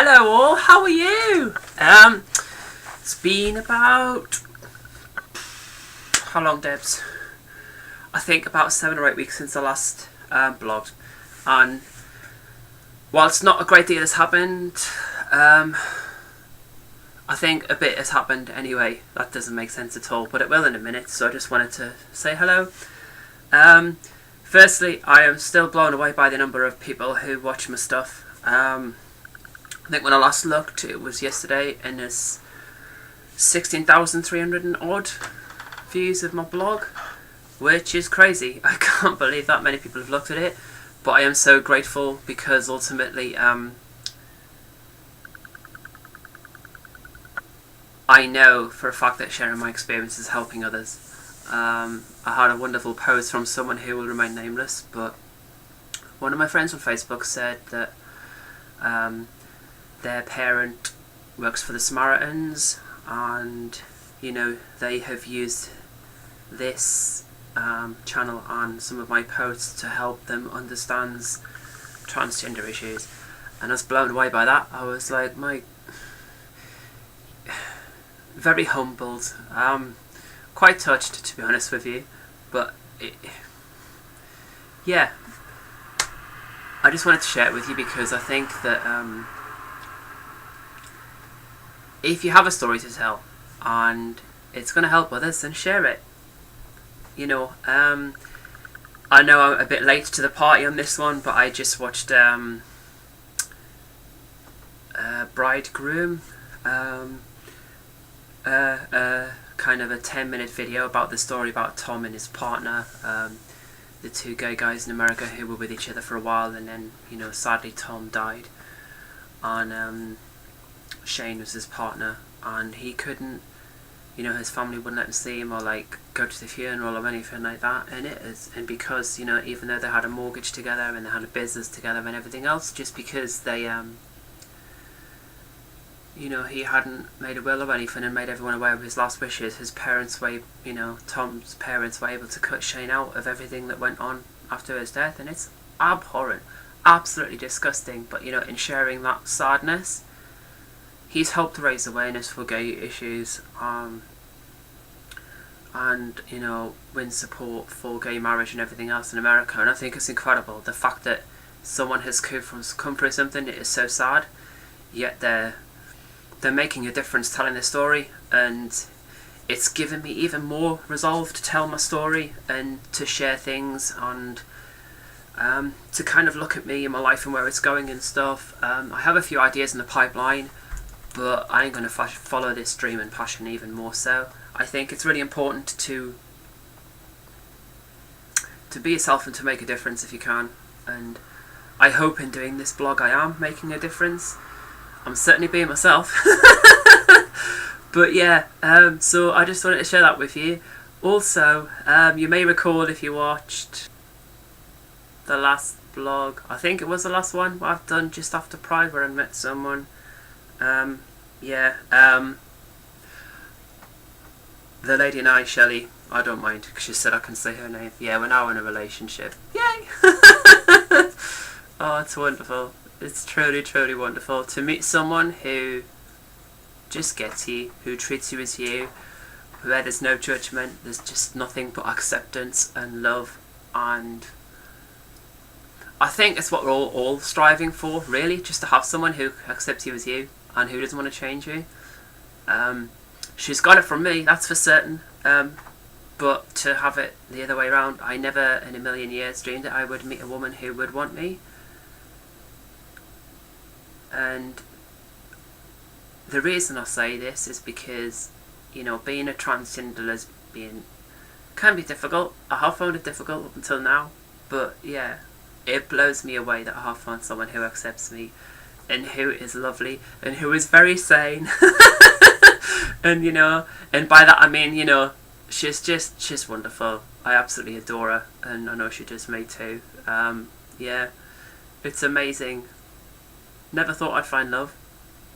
Hello all, how are you? It's been about... How long, Debs? I think about 7 or 8 weeks since I last blogged. And while it's not a great deal has happened, I think a bit has happened anyway. That doesn't make sense at all, but it will in a minute, so I just wanted to say hello. Firstly, I am still blown away by the number of people who watch my stuff. I think when I last looked, it was yesterday, and there's 16,300 and odd views of my blog, which is crazy. I can't believe that many people have looked at it, but I am so grateful because ultimately I know for a fact that sharing my experience is helping others. I had a wonderful post from someone who will remain nameless, but one of my friends on Facebook said that their parent works for the Samaritans, and you know, they have used this channel and some of my posts to help them understand transgender issues, and I was blown away by that. I was like, very humbled, quite touched, to be honest with you, but yeah, I just wanted to share it with you because I think that if you have a story to tell and it's going to help others, then share it. You know, I know I'm a bit late to the party on this one, but I just watched Bridegroom, kind of a 10-minute video about the story about Tom and his partner, the two gay guys in America who were with each other for a while, and then, you know, sadly Tom died, and Shane was his partner, and he couldn't, you know, his family wouldn't let him see him or like go to the funeral or anything like that, and because, you know, even though they had a mortgage together and they had a business together and everything else, just because they you know, he hadn't made a will or anything and made everyone aware of his last wishes, his parents were, you know, Tom's parents were able to cut Shane out of everything that went on after his death, and it's abhorrent, absolutely disgusting. But you know, in sharing that sadness, he's helped raise awareness for gay issues, and you know, win support for gay marriage and everything else in America. And I think it's incredible, the fact that someone has come through something that is so sad, yet they're making a difference telling their story, and it's given me even more resolve to tell my story and to share things, and to kind of look at me and my life and where it's going and stuff. I have a few ideas in the pipeline, but I ain't going to follow this dream and passion even more so. I think it's really important to be yourself and to make a difference if you can, and I hope in doing this blog I am making a difference. I'm certainly being myself. But yeah, so I just wanted to share that with you. Also, you may recall, if you watched the last blog, I think it was the last one I've done just after Pride, where I met someone. The lady and I, Shelley, I don't mind because she said I can say her name. Yeah, we're now in a relationship. Yay! Oh, it's wonderful. It's truly, truly wonderful to meet someone who just gets you, who treats you as you, where there's no judgment, there's just nothing but acceptance and love, and I think it's what we're all striving for, really, just to have someone who accepts you as you and who doesn't want to change you. She's got it from me, that's for certain, but to have it the other way around, I never in a million years dreamed that I would meet a woman who would want me. And the reason I say this is because, you know, being a transgender lesbian can be difficult. I have found it difficult up until now, but yeah, it blows me away that I have found someone who accepts me and who is lovely and who is very sane. And you know, and by that I mean, you know, she's wonderful. I absolutely adore her, and I know she does me too. Yeah, it's amazing. Never thought I'd find love,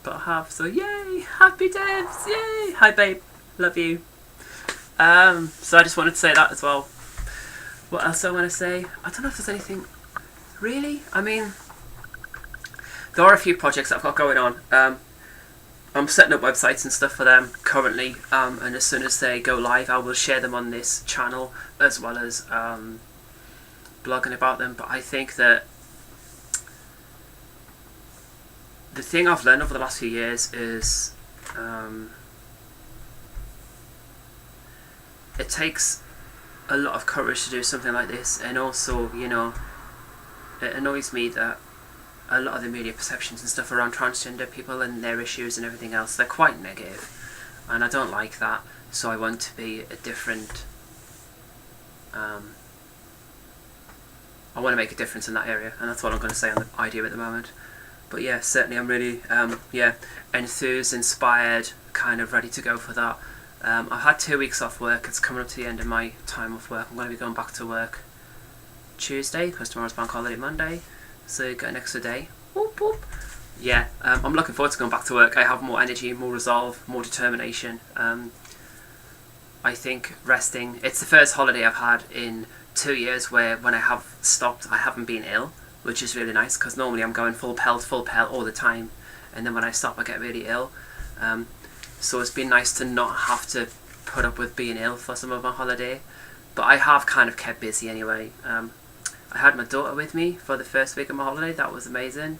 but I have, so yay! Happy Debs! Yay! Hi babe, love you. So I just wanted to say that as well. What else I want to say? I don't know if there's anything really. I mean, there are a few projects that I've got going on. I'm setting up websites and stuff for them currently, and as soon as they go live, I will share them on this channel as well as blogging about them. But I think that the thing I've learned over the last few years is it takes a lot of courage to do something like this, and also, you know, it annoys me that a lot of the media perceptions and stuff around transgender people and their issues and everything else, they're quite negative, and I don't like that. So I want to be a different I want to make a difference in that area, and that's what I'm going to say on the idea at the moment. But yeah, certainly I'm really enthused, inspired, kind of ready to go for that. I've had 2 weeks off work. It's coming up to the end of my time off work. I'm going to be going back to work Tuesday because tomorrow's bank holiday Monday, so you get an extra day. Whoop, whoop. Yeah, I'm looking forward to going back to work. I have more energy, more resolve, more determination. I think resting, it's the first holiday I've had in 2 years where when I have stopped I haven't been ill, which is really nice, because normally I'm going full pelt all the time, and then when I stop I get really ill. So it's been nice to not have to put up with being ill for some of my holiday, but I have kind of kept busy anyway. I had my daughter with me for the first week of my holiday. That was amazing.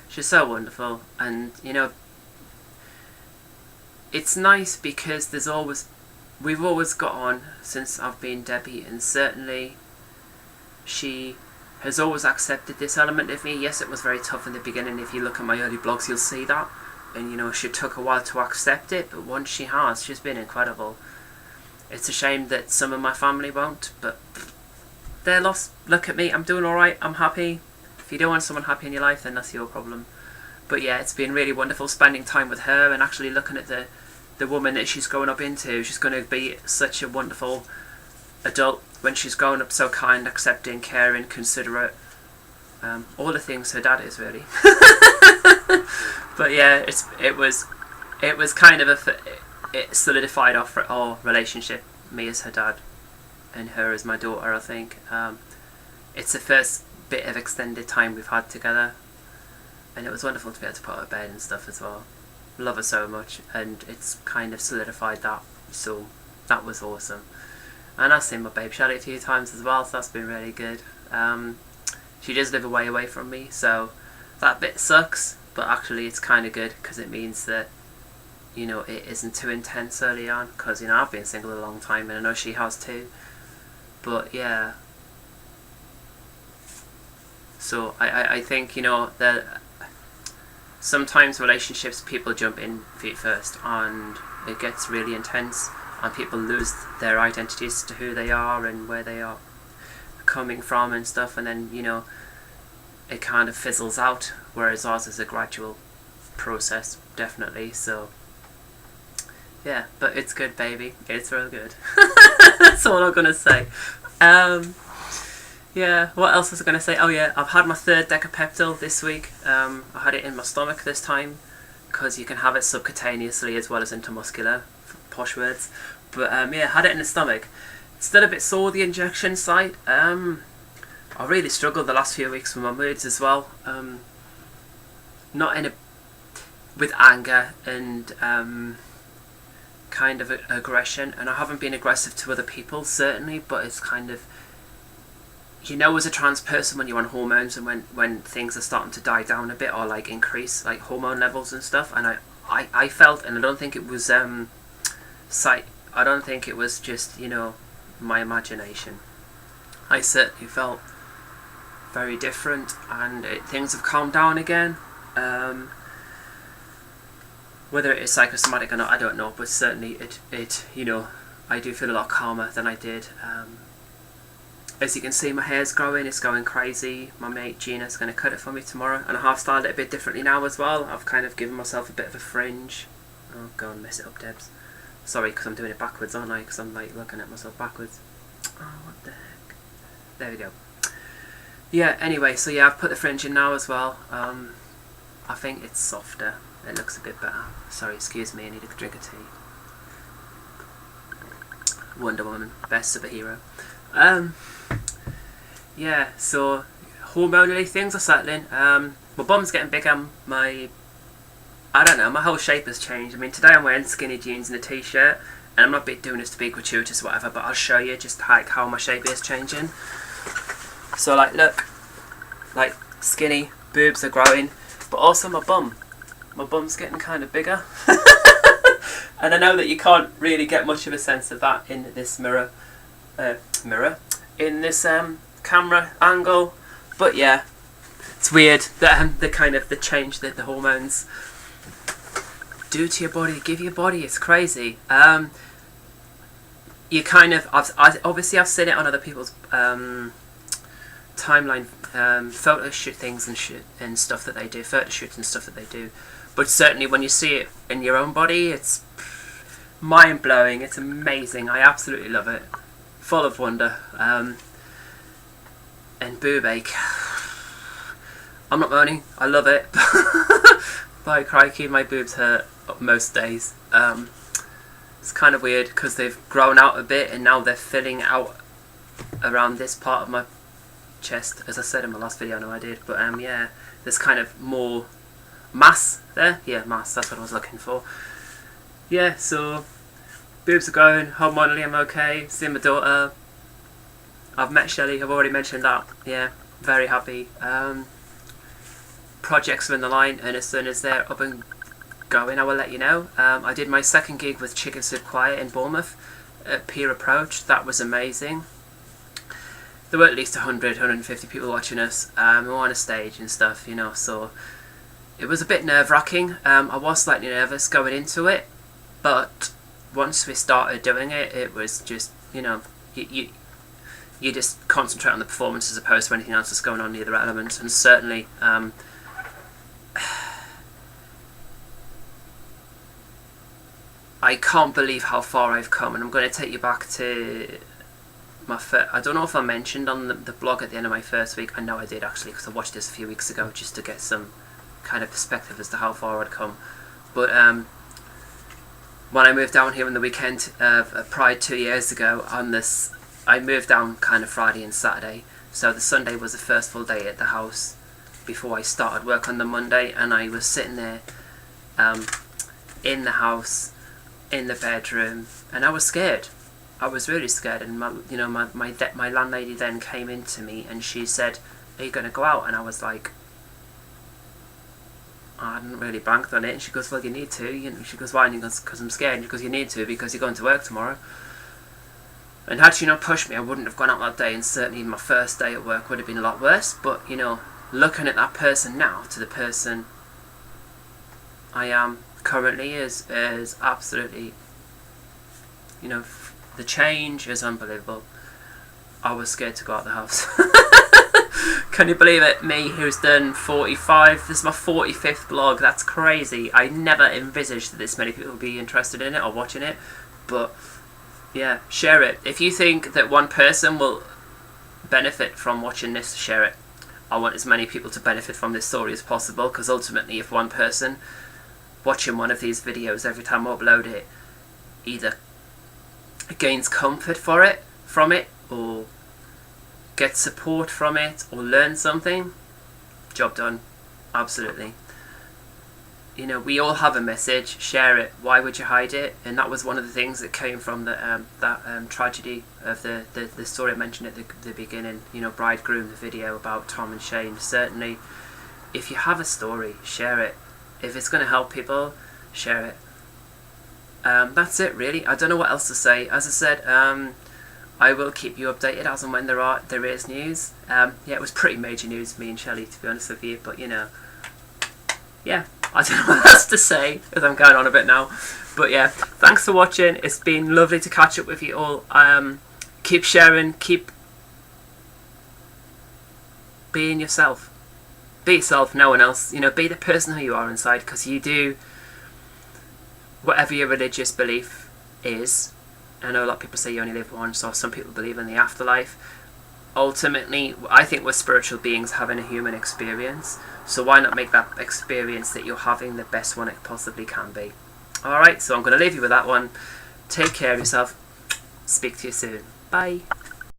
She's so wonderful, and you know, it's nice because we've always got on since I've been Debbie, and certainly she has always accepted this element of me. Yes, it was very tough in the beginning. If you look at my early blogs, you'll see that. And you know, she took a while to accept it, but once she has, she's been incredible. It's a shame that some of my family won't, but they're lost. Look at me, I'm doing alright, I'm happy. If you don't want someone happy in your life, then that's your problem. But yeah, it's been really wonderful spending time with her and actually looking at the woman that she's growing up into. She's going to be such a wonderful adult when she's growing up, so kind, accepting, caring, considerate. All the things her dad is, really. But yeah, it was kind of it solidified our relationship, me as her dad and her as my daughter, I think. It's the first bit of extended time we've had together, and it was wonderful to be able to put her to bed and stuff as well. Love her so much, and it's kind of solidified that, so that was awesome. And I've seen my babe Shelly a few times as well, so that's been really good. She does live away from me, so that bit sucks, but actually it's kind of good because it means that, you know, it isn't too intense early on, because, you know, I've been single a long time and I know she has too. But yeah, so I think, you know, that sometimes relationships, people jump in feet first and it gets really intense and people lose their identities to who they are and where they are coming from and stuff, and then, you know, it kind of fizzles out, whereas ours is a gradual process, definitely. So yeah, but it's good, baby, it's real good. That's all I'm gonna say. Yeah, what else was I gonna say? Oh yeah, I've had my third Decapeptyl this week. I had it in my stomach this time, because you can have it subcutaneously as well as intramuscular, posh words. But yeah, had it in the stomach. Still a bit sore, the injection site. I really struggled the last few weeks with my moods as well. Not in with anger and kind of aggression, and I haven't been aggressive to other people certainly, but it's kind of, you know, as a trans person, when you're on hormones and when things are starting to die down a bit or like increase, like hormone levels and stuff, and I felt, and I don't think it was I don't think it was just, you know, my imagination. I certainly felt very different, and things have calmed down again. Whether it is psychosomatic or not, I don't know, but certainly it you know, I do feel a lot calmer than I did. As you can see, my hair's growing, it's going crazy. My mate Gina's going to cut it for me tomorrow, and I have styled it a bit differently now as well. I've kind of given myself a bit of a fringe. Oh, go and mess it up, Debs. Sorry, because I'm doing it backwards, aren't I? Because I'm like looking at myself backwards. Oh, what the heck. There we go. Yeah, anyway, so yeah, I've put the fringe in now as well. I think it's softer. It looks a bit better. Sorry, excuse me, I need a drink of tea. Wonder Woman, best superhero. Yeah, so hormonally things are settling. My bum's getting bigger. I don't know, my whole shape has changed. I mean, today I'm wearing skinny jeans and a t-shirt, and I'm not doing this to be gratuitous or whatever, but I'll show you just like how my shape is changing. So like, look, like skinny, boobs are growing, but also my bum's getting kind of bigger. And I know that you can't really get much of a sense of that in this in this camera angle, but yeah, it's weird that the kind of the change that the hormones do to your body, give your body. It's crazy. You kind of, obviously I've seen it on other people's timeline, photo shoot things and stuff that they do, photo shoots and stuff that they do. But certainly when you see it in your own body, it's mind blowing. It's amazing. I absolutely love it. Full of wonder. And boob ache. I'm not moaning. I love it. By crikey, my boobs hurt most days. It's kind of weird because they've grown out a bit and now they're filling out around this part of my chest, as I said in my last video. I know I did, but yeah, there's kind of more mass there. Yeah, mass, that's what I was looking for. Yeah, so boobs are going, hormonally I'm okay, seeing my daughter. I've met Shelley, I've already mentioned that. Yeah, very happy. Projects are in the line, and as soon as they're up and going I will let you know. I did my second gig with Chicken Soup Choir in Bournemouth at Peer Approach. That was amazing. There were at least 100, 150 people watching us. We were on a stage and stuff, you know, so it was a bit nerve-wracking. I was slightly nervous going into it, but once we started doing it, it was just, you know, you just concentrate on the performance as opposed to anything else that's going on in the other elements. And certainly I can't believe how far I've come, and I'm going to take you back to my I don't know if I mentioned on the blog at the end of my first week. I know I did actually, because I watched this a few weeks ago just to get some kind of perspective as to how far I'd come. But when I moved down here on the weekend of Pride 2 years ago, I moved down kind of Friday and Saturday, so the Sunday was the first full day at the house before I started work on the Monday, and I was sitting there in the house, in the bedroom, and I was scared. I was really scared, and my landlady then came in to me and she said, "Are you going to go out?" And I was like, I hadn't really banked on it. And she goes, "Well, you need to." She goes, "Why?" And he goes, "Because I'm scared." And she goes, "You need to because you're going to work tomorrow." And had she not pushed me, I wouldn't have gone out that day, and certainly my first day at work would have been a lot worse. But, you know, looking at that person now to the person I am currently is absolutely, you know, the change is unbelievable. I was scared to go out the house. Can you believe it? Me, who's done 45, this is my 45th vlog. That's crazy. I never envisaged that this many people would be interested in it or watching it. But yeah, share it. If you think that one person will benefit from watching this, share it. I want as many people to benefit from this story as possible, because ultimately if one person watching one of these videos every time I upload it either gains comfort from it, or gets support from it, or learns something, job done. Absolutely. You know, we all have a message. Share it. Why would you hide it? And that was one of the things that came from that tragedy of the story I mentioned at the beginning. You know, Bridegroom, the video about Tom and Shane. Certainly, if you have a story, share it. If it's going to help people, share it. That's it, really. I don't know what else to say. As I said, I will keep you updated as and when there is news. Yeah, it was pretty major news, me and Shelley, to be honest with you. But, you know, yeah, I don't know what else to say, because I'm going on a bit now. But yeah, thanks for watching. It's been lovely to catch up with you all. Keep sharing, keep being yourself. Be yourself, no one else. You know, be the person who you are inside, because you do whatever your religious belief is. I know a lot of people say you only live once, or some people believe in the afterlife. Ultimately, I think we're spiritual beings having a human experience, so why not make that experience that you're having the best one it possibly can be. Alright, so I'm going to leave you with that one. Take care of yourself. Speak to you soon. Bye.